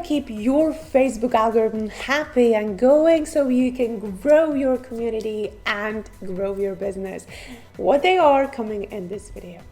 keep your Facebook algorithm happy and going so you can grow your community and grow your business? What they are coming in this video.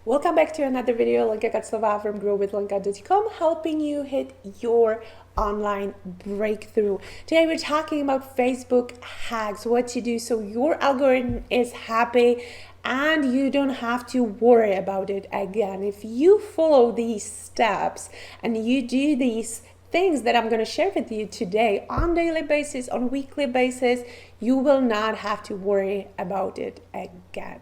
Welcome back to another video. Lenka Kaclova from growwithlenka.com, helping you hit your online breakthrough. Today we're talking about Facebook hacks, what to do so your algorithm is happy and you don't have to worry about it again. If you follow these steps and you do these things that I'm going to share with you today on daily basis, on weekly basis, you will not have to worry about it again.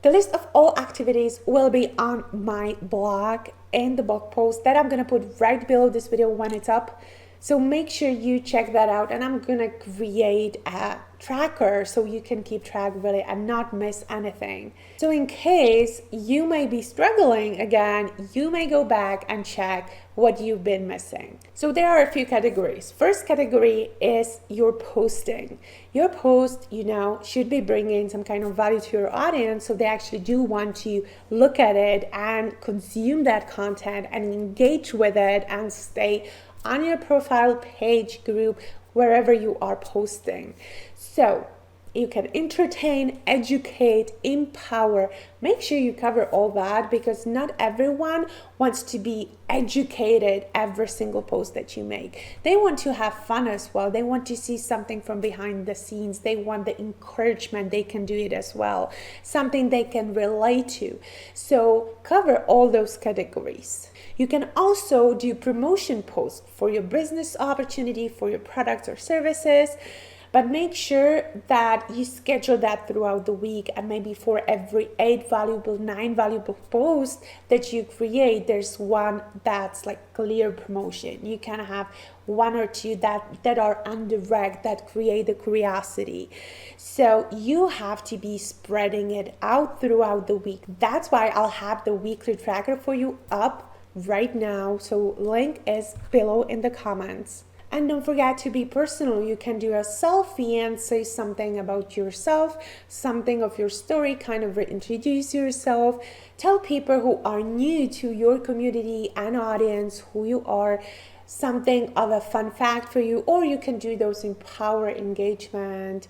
The list of all activities will be on my blog in the blog post that I'm going to put right below this video when it's up. So make sure you check that out, and I'm going to create a tracker so you can keep track really and not miss anything. So in case you may be struggling again, you may go back and check what you've been missing. So there are a few categories. First category is your posting. Your post, should be bringing some kind of value to your audience, so they actually do want to look at it and consume that content and engage with it and stay on your profile page, group, wherever you are posting. So you can entertain, educate, empower. Make sure you cover all that, because not everyone wants to be educated every single post that you make. They want to have fun as well. They want to see something from behind the scenes. They want the encouragement. They can do it as well. Something they can relate to. So cover all those categories. You can also do promotion posts for your business opportunity, for your products or services. But make sure that you schedule that throughout the week, and maybe for every 9 valuable posts that you create, there's one that's like clear promotion. You can have 1 or 2 that are indirect, that create the curiosity. So you have to be spreading it out throughout the week. That's why I'll have the weekly tracker for you up right now. So link is below in the comments. And don't forget to be personal. You can do a selfie and say something about yourself, something of your story, kind of reintroduce yourself. Tell people who are new to your community and audience who you are, something of a fun fact for you, or you can do those empower, engagement,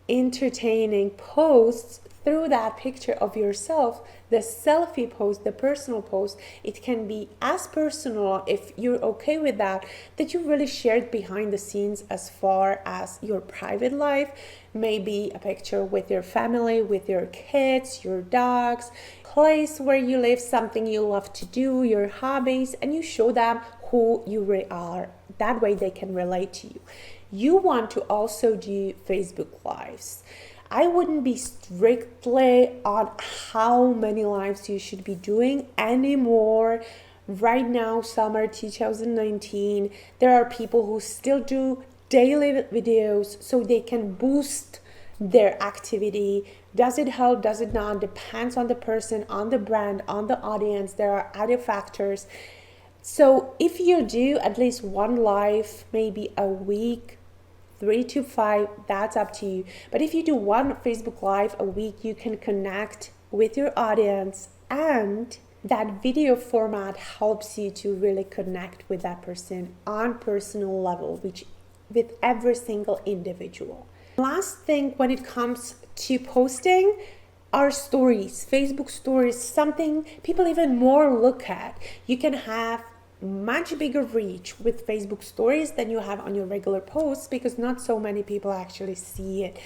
entertaining posts through that picture of yourself. The selfie post, the personal post, it can be as personal, if you're okay with that you really shared behind the scenes as far as your private life, maybe a picture with your family, with your kids, your dogs, place where you live, something you love to do, your hobbies, and you show them who you really are. That way they can relate to you. You want to also do Facebook Lives. I wouldn't be strictly on how many lives you should be doing anymore. Right now, summer 2019, there are people who still do daily videos so they can boost their activity. Does it help? Does it not? Depends on the person, on the brand, on the audience. There are other factors. So if you do at least 1 live, maybe a week, 3 to 5, that's up to you. But if you do 1 Facebook Live a week, you can connect with your audience, and that video format helps you to really connect with that person on personal level, with every single individual. Last thing when it comes to posting are stories. Facebook stories, something people even more look at. You can have much bigger reach with Facebook stories than you have on your regular posts, because not so many people actually see it.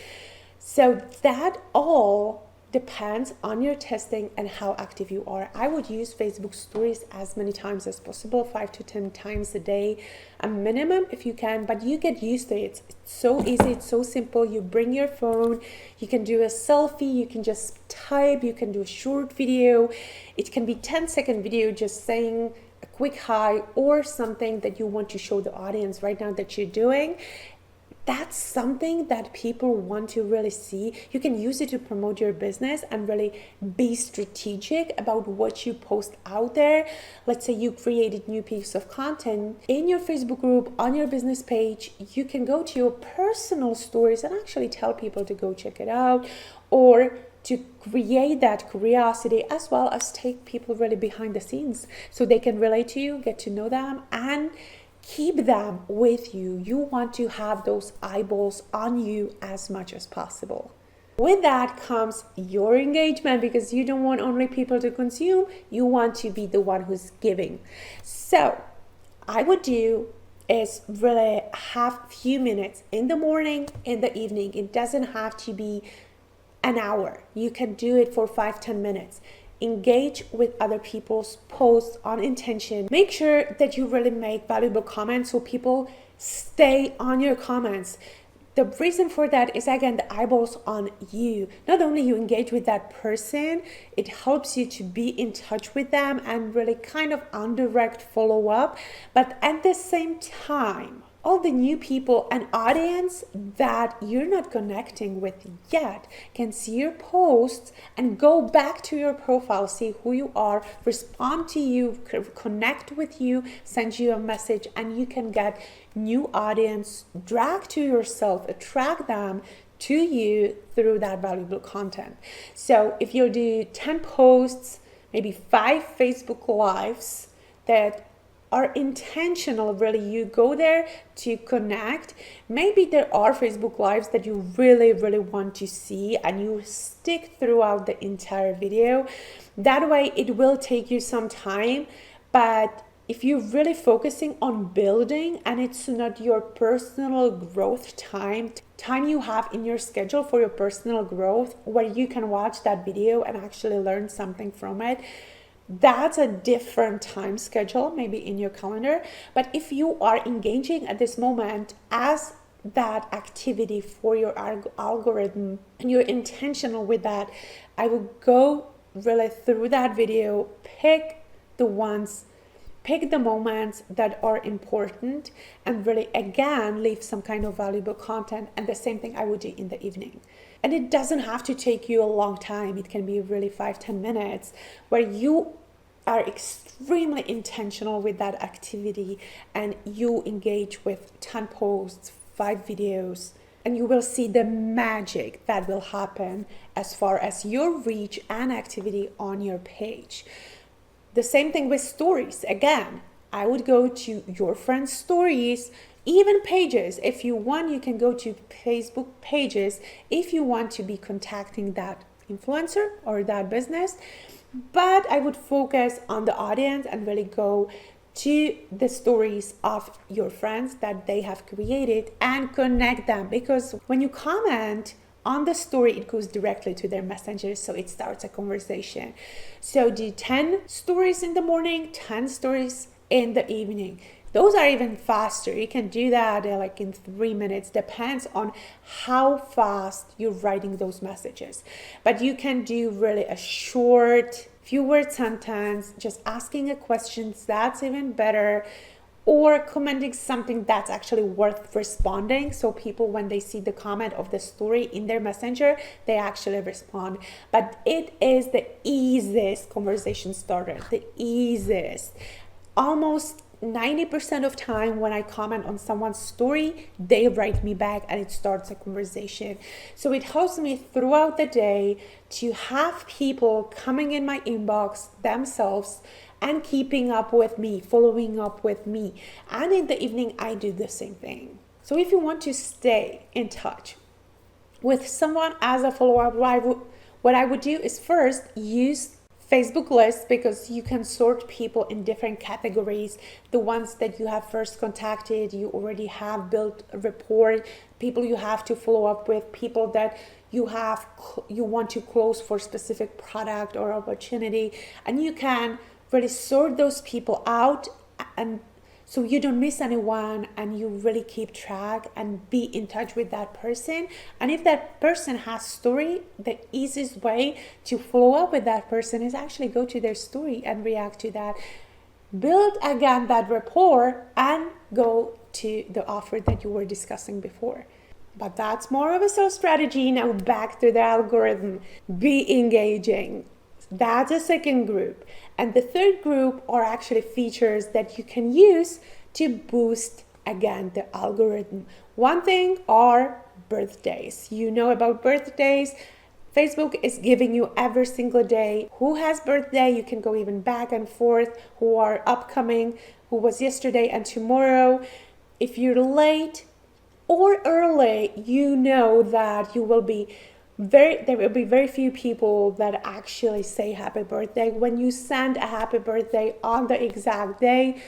So that all depends on your testing and how active you are. I would use Facebook stories as many times as possible, 5 to 10 times a day, a minimum if you can, but you get used to it. It's so easy, it's so simple. You bring your phone, you can do a selfie, you can just type, you can do a short video. It can be 10-second video just saying a quick hi or something that you want to show the audience right now that you're doing. That's something that people want to really see. You can use it to promote your business and really be strategic about what you post out there. Let's say you created new piece of content in your Facebook group, on your business page. You can go to your personal stories and actually tell people to go check it out, or to create that curiosity, as well as take people really behind the scenes so they can relate to you, get to know them, and keep them with you. You want to have those eyeballs on you as much as possible. With that comes your engagement, because you don't want only people to consume, you want to be the one who's giving. So I would do is really have a few minutes in the morning, in the evening. It doesn't have to be an hour. You can do it for 5-10 minutes. Engage with other people's posts on intention. Make sure that you really make valuable comments so people stay on your comments. The reason for that is, again, the eyeballs on you. Not only you engage with that person, it helps you to be in touch with them and really kind of on direct follow up. But at the same time, all the new people and audience that you're not connecting with yet can see your posts and go back to your profile, see who you are, respond to you, connect with you, send you a message, and you can get new audience, drag to yourself, attract them to you through that valuable content. So if you do 10 posts, maybe 5 Facebook Lives that are intentional, really, you go there to connect. Maybe there are Facebook Lives that you really want to see and you stick throughout the entire video. That way it will take you some time, but if you're really focusing on building and it's not your personal growth time you have in your schedule for your personal growth, where you can watch that video and actually learn something from it, that's a different time schedule, maybe in your calendar. But if you are engaging at this moment as that activity for your algorithm and you're intentional with that, I will go really through that video, pick the moments that are important, and really, again, leave some kind of valuable content. And the same thing I would do in the evening. And it doesn't have to take you a long time. It can be really 5-10 minutes where you are extremely intentional with that activity and you engage with 10 posts, 5 videos, and you will see the magic that will happen as far as your reach and activity on your page. The same thing with stories. Again, I would go to your friends' stories, even pages. If you want, you can go to Facebook pages if you want to be contacting that influencer or that business. But I would focus on the audience and really go to the stories of your friends that they have created and connect them, because when you comment on the story, it goes directly to their messengers, so it starts a conversation. So do 10 stories in the morning, 10 stories in the evening. Those are even faster. You can do that like in 3 minutes. Depends on how fast you're writing those messages. But you can do really a short, few word sentence, just asking a question, that's even better. Or commenting something that's actually worth responding. So people, when they see the comment of the story in their messenger, they actually respond. But it is the easiest conversation starter, the easiest. Almost 90% of time when I comment on someone's story, they write me back and it starts a conversation. So it helps me throughout the day to have people coming in my inbox themselves and keeping up with me, following up with me. And in the evening, I do the same thing. So if you want to stay in touch with someone as a follow-up, what I would do is first use Facebook lists, because you can sort people in different categories. The ones that you have first contacted, you already have built a rapport, people you have to follow up with, people that you want to close for specific product or opportunity, and you can really sort those people out, and so you don't miss anyone and you really keep track and be in touch with that person. And if that person has story, the easiest way to follow up with that person is actually go to their story and react to that. Build again that rapport and go to the offer that you were discussing before. But that's more of a sales strategy. Now back to the algorithm. Be engaging. That's a second group. And the third group are actually features that you can use to boost, again, the algorithm. One thing are birthdays. You know about birthdays. Facebook is giving you every single day who has birthday. You can go even back and forth, who are upcoming, who was yesterday and tomorrow. If you're late or early, you know that there will be very few people that actually say happy birthday. When you send a happy birthday on the exact day,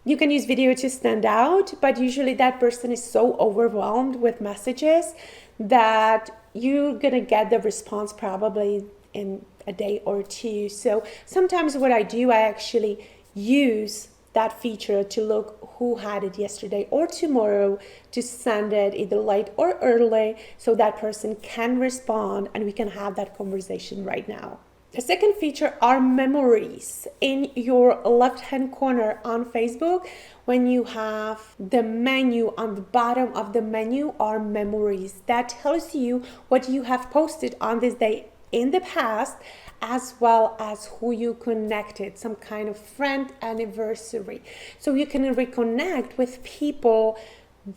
you can use video to stand out, but usually that person is so overwhelmed with messages that you're gonna get the response probably in a day or two. So sometimes what I do, I actually use that feature to look who had it yesterday or tomorrow to send it either late or early so that person can respond and we can have that conversation right now. The second feature are memories. In your left-hand corner on Facebook, when you have the menu, on the bottom of the menu are memories. That tells you what you have posted on this day in the past, as well as who you connected, some kind of friend anniversary. So you can reconnect with people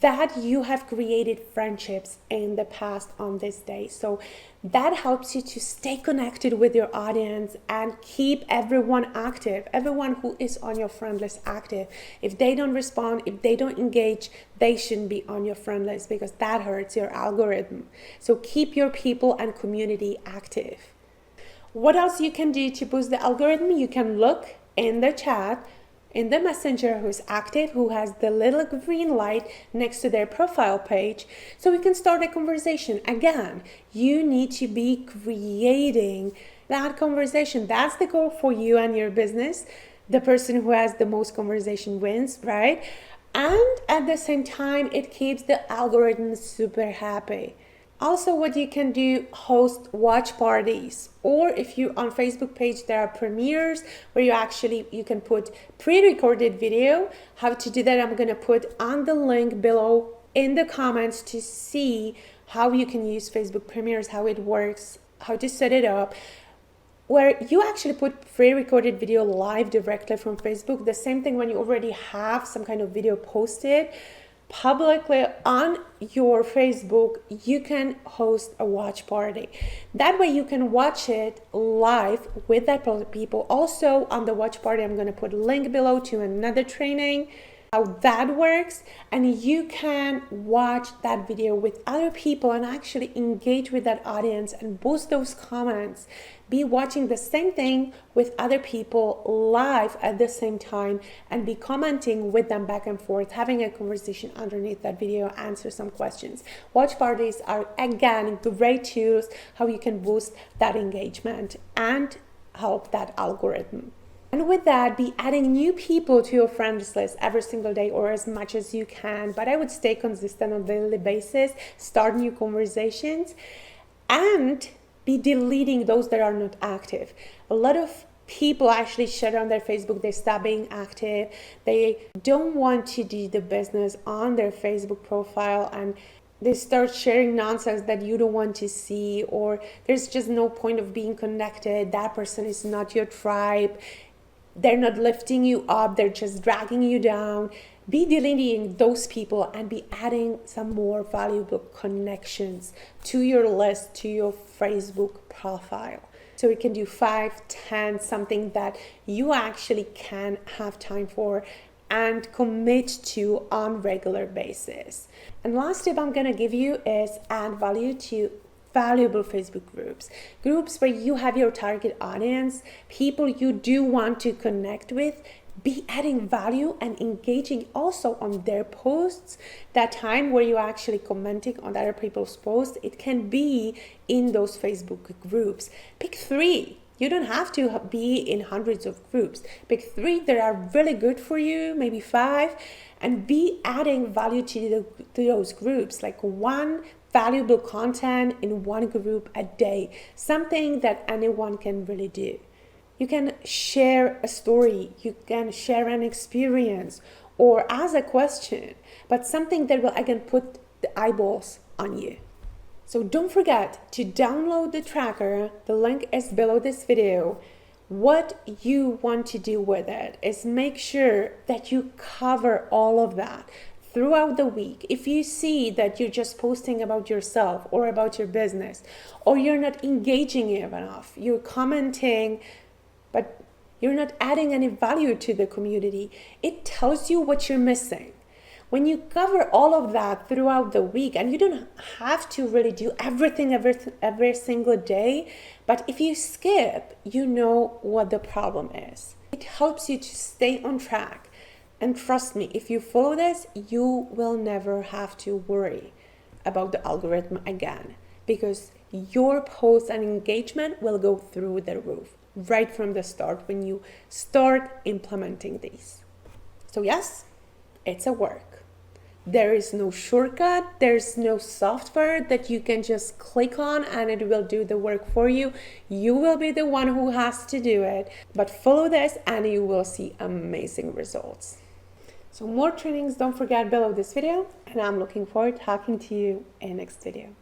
that you have created friendships in the past on this day. So that helps you to stay connected with your audience and keep everyone active, everyone who is on your friend list active. If they don't respond, if they don't engage, they shouldn't be on your friend list because that hurts your algorithm. So keep your people and community active. What else you can do to boost the algorithm? You can look in the chat, in the messenger who's active, who has the little green light next to their profile page, so we can start a conversation. Again, you need to be creating that conversation. That's the goal for you and your business. The person who has the most conversation wins, right? And at the same time, it keeps the algorithm super happy. Also, what you can do, host watch parties, or if you on Facebook page, there are premieres where you can put pre-recorded video. How to do that, I'm going to put on the link below in the comments to see how you can use Facebook premieres, how it works, how to set it up, where you actually put pre-recorded video live directly from Facebook. The same thing when you already have some kind of video posted publicly on your Facebook, you can host a watch party. That way you can watch it live with that people. Also on the watch party, I'm going to put a link below to another training, how that works, and you can watch that video with other people and actually engage with that audience and boost those comments. Be watching the same thing with other people live at the same time and be commenting with them back and forth, having a conversation underneath that video, answer some questions. Watch parties are, again, great tools how you can boost that engagement and help that algorithm. And with that, be adding new people to your friends list every single day or as much as you can. But I would stay consistent on a daily basis, start new conversations, and be deleting those that are not active. A lot of people actually shut down their Facebook, they stop being active, they don't want to do the business on their Facebook profile, and they start sharing nonsense that you don't want to see, or there's just no point of being connected, that person is not your tribe, they're not lifting you up, they're just dragging you down. Be deleting those people and be adding some more valuable connections to your list, to your Facebook profile. So you can do 5, 10, something that you actually can have time for and commit to on regular basis. And last tip I'm gonna give you is add value to valuable Facebook groups where you have your target audience, people you do want to connect with. Be adding value and engaging also on their posts. That time where you're actually commenting on other people's posts, it can be in those Facebook groups. Pick 3. You don't have to be in hundreds of groups. Pick 3 that are really good for you, maybe 5, and be adding value to those groups, like one valuable content in one group a day, something that anyone can really do. You can share a story, you can share an experience, or ask a question, but something that will again put the eyeballs on you. So don't forget to download the tracker. The link is below this video. What you want to do with it is make sure that you cover all of that. throughout the week, if you see that you're just posting about yourself or about your business, or you're not engaging enough, you're commenting, but you're not adding any value to the community, it tells you what you're missing. When you cover all of that throughout the week, and you don't have to really do everything every single day, but if you skip, you know what the problem is. It helps you to stay on track. And trust me, if you follow this, you will never have to worry about the algorithm again, because your posts and engagement will go through the roof right from the start when you start implementing these. So yes, it's a work. There is no shortcut. There's no software that you can just click on and it will do the work for you. You will be the one who has to do it, but follow this and you will see amazing results. So more trainings, don't forget below this video, and I'm looking forward to talking to you in the next video.